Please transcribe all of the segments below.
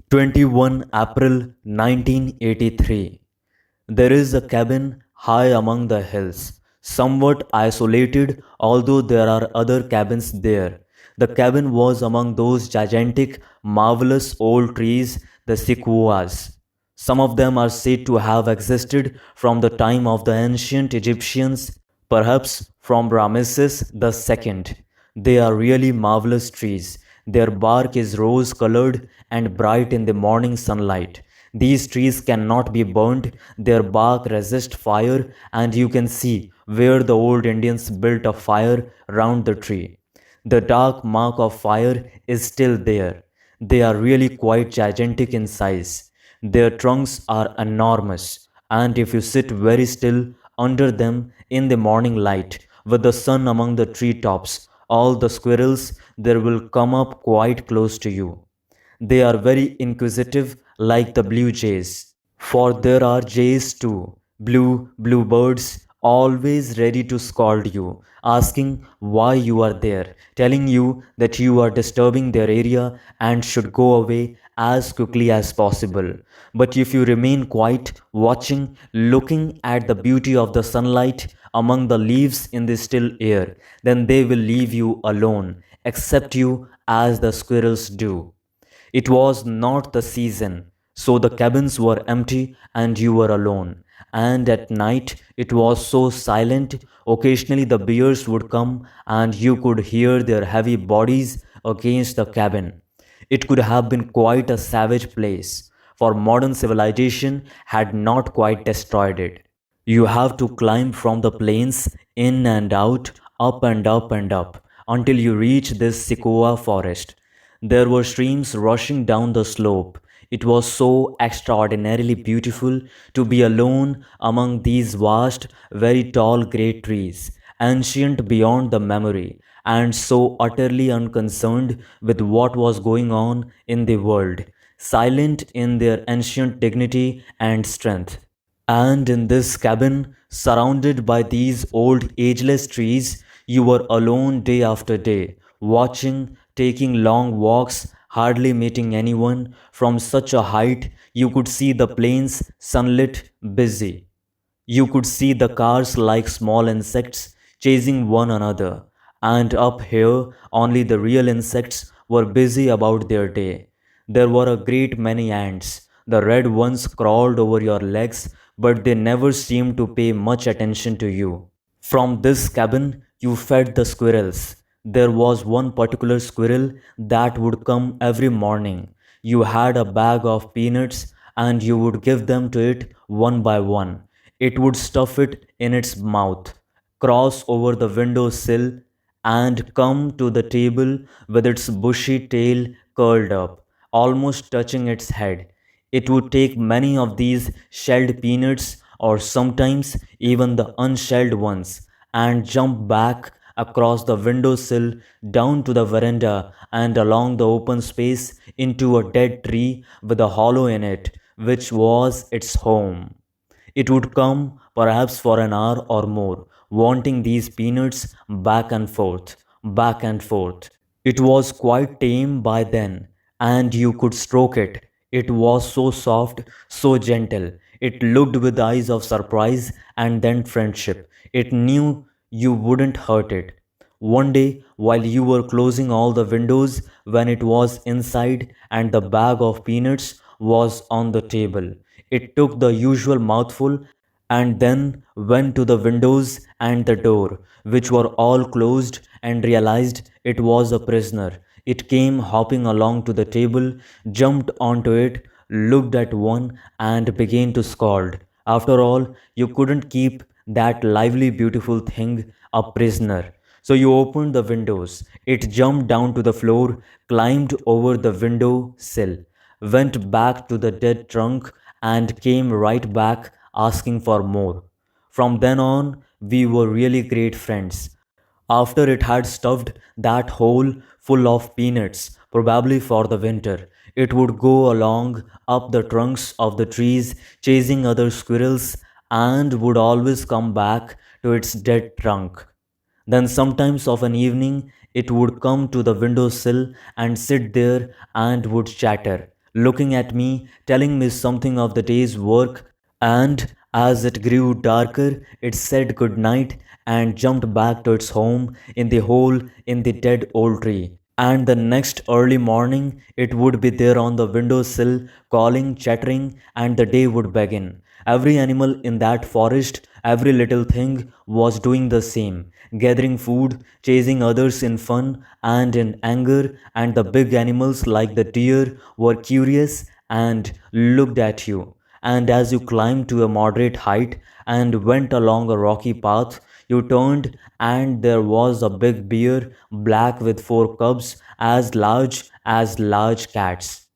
21 April 1983. There is a cabin high among the hills, somewhat isolated, although there are other cabins there. The cabin was among those gigantic, marvelous old trees, the sequoias. Some of them are said to have existed from the time of the ancient Egyptians, perhaps from Ramesses II. They are really marvelous trees. Their bark is rose colored and bright in the morning sunlight. These trees cannot be burned, their bark resists fire, and you can see where the old Indians built a fire round the tree. The dark mark of fire is still there. They are really quite gigantic in size. Their trunks are enormous, and if you sit very still under them in the morning light, with the sun among the tree tops, all the squirrels there will come up quite close to you. They are very inquisitive, like the blue jays. For there are jays too, bluebirds, always ready to scold you, asking why you are there, telling you that you are disturbing their area and should go away as quickly as possible. But if you remain quiet, watching, looking at the beauty of the sunlight among the leaves in the still air, then they will leave you alone, accept you as the squirrels do. It was not the season, so the cabins were empty and you were alone. And at night it was so silent, occasionally the bears would come and you could hear their heavy bodies against the cabin. It could have been quite a savage place, for modern civilization had not quite destroyed it. You have to climb from the plains, in and out, up and up and up, until you reach this sequoia forest. There were streams rushing down the slope. It was so extraordinarily beautiful to be alone among these vast, very tall great trees, ancient beyond the memory, and so utterly unconcerned with what was going on in the world, silent in their ancient dignity and strength. And in this cabin, surrounded by these old ageless trees, you were alone day after day, watching, taking long walks, hardly meeting anyone. From such a height, you could see the plains sunlit, busy. You could see the cars like small insects chasing one another, and up here only the real insects were busy about their day. There were a great many ants. The red ones crawled over your legs, but they never seemed to pay much attention to you. From this cabin, you fed the squirrels. There was one particular squirrel that would come every morning. You had a bag of peanuts and you would give them to it one by one. It would stuff it in its mouth, cross over the window sill, and come to the table with its bushy tail curled up, almost touching its head. It would take many of these shelled peanuts, or sometimes even the unshelled ones, and jump back across the windowsill down to the veranda and along the open space into a dead tree with a hollow in it, which was its home. It would come, perhaps for an hour or more, wanting these peanuts back and forth, back and forth. It was quite tame by then, and you could stroke it. It was so soft, so gentle. It looked with eyes of surprise and then friendship. It knew you wouldn't hurt it. One day, while you were closing all the windows, when it was inside and the bag of peanuts was on the table, it took the usual mouthful and then went to the windows and the door, which were all closed, and realized it was a prisoner. It came hopping along to the table, jumped onto it, looked at one, and began to scold. After all, you couldn't keep that lively, beautiful thing a prisoner. So you opened the windows. It jumped down to the floor, climbed over the window sill, went back to the dead trunk, and came right back asking for more. From then on, we were really great friends. After it had stuffed that hole full of peanuts, probably for the winter, it would go along up the trunks of the trees chasing other squirrels and would always come back to its dead trunk. Then, sometimes of an evening, it would come to the window sill and sit there and would chatter. looking at me, telling me something of the day's work, and as it grew darker, it said good night and jumped back to its home in the hole in the dead old tree. And the next early morning, it would be there on the window sill, calling, chattering, and the day would begin. Every animal in that forest, every little thing was doing the same, gathering food, chasing others in fun and in anger, and the big animals like the deer were curious and looked at you. And as you climbed to a moderate height and went along a rocky path, you turned, and there was a big bear, black with four cubs as large cats.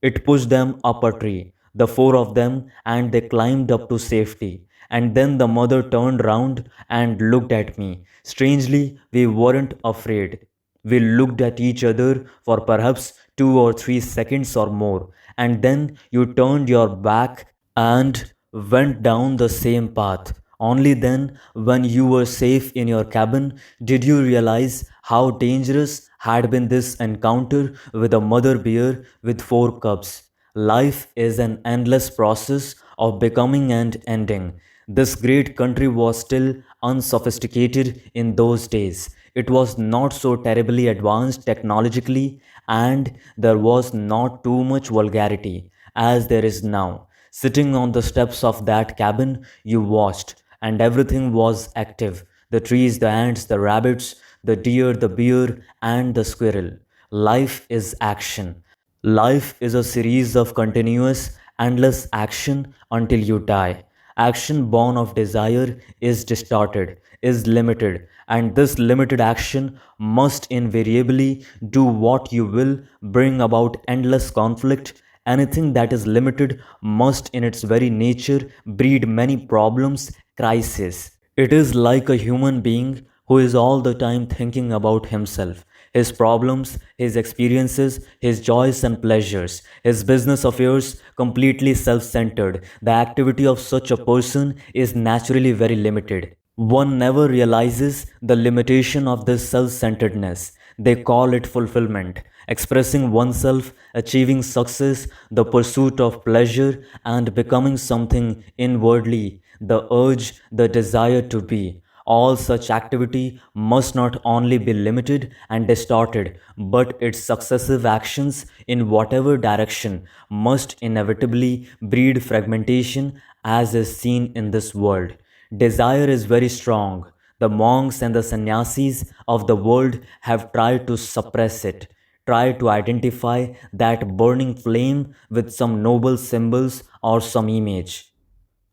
It pushed them up a tree, the four of them, and they climbed up to safety. And then the mother turned round and looked at me. Strangely, we weren't afraid. We looked at each other for perhaps 2 or 3 seconds or more, and then you turned your back and went down the same path. Only then, when you were safe in your cabin, did you realize how dangerous had been this encounter with a mother bear with four cubs. Life is an endless process of becoming and ending. This great country was still unsophisticated in those days. It was not so terribly advanced technologically, and there was not too much vulgarity as there is now. Sitting on the steps of that cabin, you watched, and everything was active: the trees, the ants, the rabbits, the deer, the bear, and the squirrel. Life is action. Life is a series of continuous, endless action until you die. Action born of desire is distorted, is limited, and this limited action must invariably do what you will, bring about endless conflict. Anything that is limited must, in its very nature, breed many problems, crises. It is like a human being who is all the time thinking about himself, his problems, his experiences, his joys and pleasures, his business affairs, completely self centered. The activity of such a person is naturally very limited. One never realizes the limitation of this self centeredness. They call it fulfillment, expressing oneself, achieving success, the pursuit of pleasure, and becoming something inwardly, the urge, the desire to be. All such activity must not only be limited and distorted, but its successive actions in whatever direction must inevitably breed fragmentation, as is seen in this world. Desire is very strong. The monks and the sannyasis of the world have tried to suppress it, tried to identify that burning flame with some noble symbols or some image,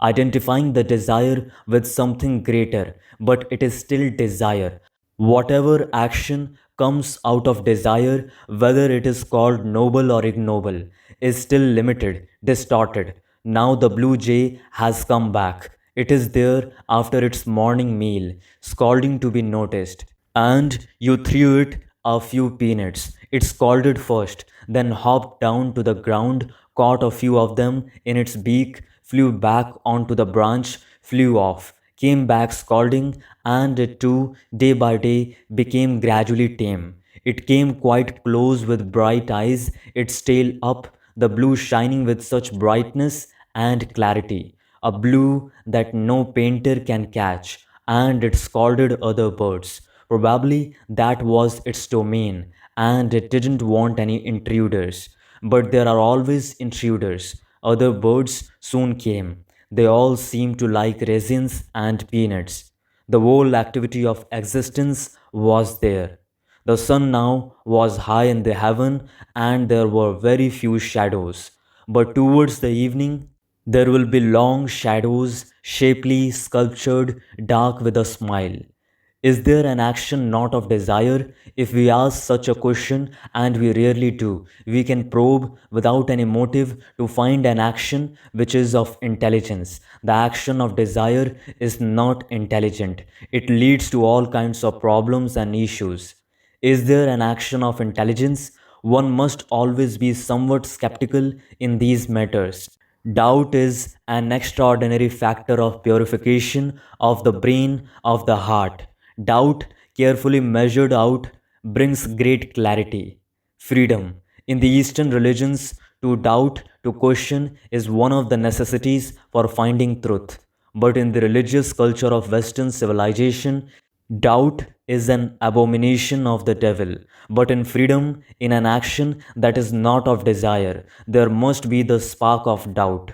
identifying the desire with something greater, but it is still desire. Whatever action comes out of desire, whether it is called noble or ignoble, is still limited, distorted. Now the blue jay has come back. It is there after its morning meal, scalding to be noticed, and you threw it a few peanuts. It scalded first, then hopped down to the ground, caught a few of them in its beak, flew back onto the branch, flew off, came back scalding, and it too, day by day, became gradually tame. It came quite close with bright eyes, its tail up, the blue shining with such brightness and clarity, a blue that no painter can catch, and it scalded other birds. Probably that was its domain, and it didn't want any intruders. But there are always intruders. Other birds soon came. They all seemed to like raisins and peanuts. The whole activity of existence was there. The sun now was high in the heaven, and there were very few shadows. But towards the evening, there will be long shadows, shapely, sculptured, dark with a smile. Is there an action not of desire? If we ask such a question, and we rarely do, we can probe without any motive to find an action which is of intelligence. The action of desire is not intelligent, it leads to all kinds of problems and issues. Is there an action of intelligence? One must always be somewhat skeptical in these matters. Doubt is an extraordinary factor of purification of the brain, of the heart. Doubt, carefully measured out, brings great clarity. Freedom. In the Eastern religions, To doubt, to question, is one of the necessities for finding truth. But in the religious culture of Western civilization, doubt is an abomination of the devil. But in freedom, in an action that is not of desire, there must be the spark of doubt.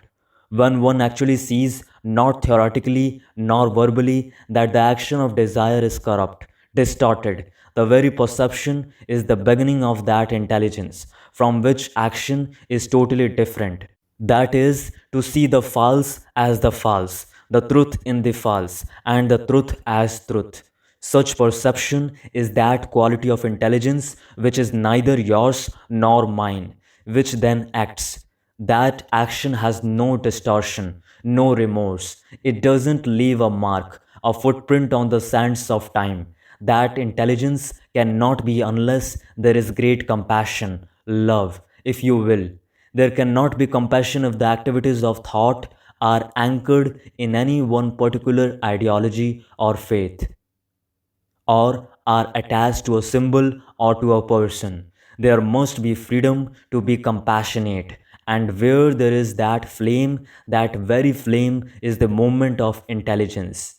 When one actually sees, not theoretically nor verbally, that the action of desire is corrupt, distorted, the very perception is the beginning of that intelligence, from which action is totally different. That is, to see the false as the false, the truth in the false, and the truth as truth. Such perception is that quality of intelligence which is neither yours nor mine, which then acts. That action has no distortion, no remorse. It doesn't leave a mark, a footprint on the sands of time. That intelligence cannot be unless there is great compassion, love, if you will. There cannot be compassion if the activities of thought are anchored in any one particular ideology or faith, or are attached to a symbol or to a person. There must be freedom to be compassionate. And where there is that flame, that very flame is the moment of intelligence.